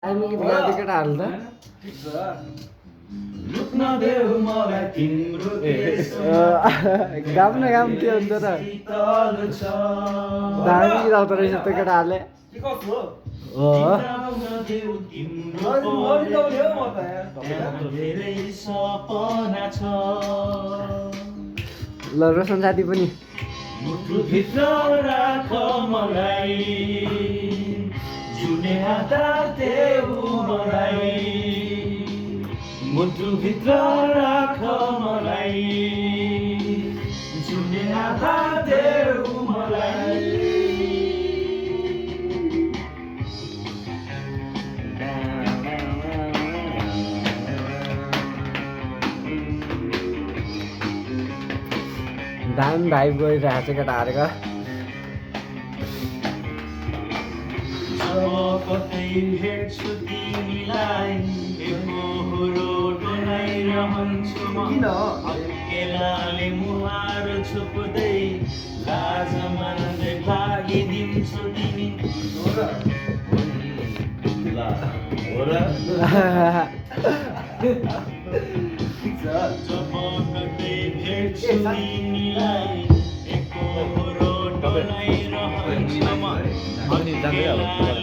हामी गीत गाउँदै केटाहरू त गाउँ न गाउँ के हुन्छ र दामी गीत आउँदो रहेछ त्यो केटाहरूले ल रोशन साथी पनि मुटुभित्र राख मलाई जुने आधार देऊ मलाई मुटुभित्र राख मलाई जुने आधार देऊ मलाई दामी भाइब गइरहेको छ केटाहरूको कतै हेर्छु तिमीलाई एकहोरो डोलाइरहन्छु म अकेलाले मुहार छोप्दै लाज मान्दै भागिदिन्छु तिमी जब कतै भेट्छु तिमीलाई एकहोरो डोलाइरहन्छु म अकेलाले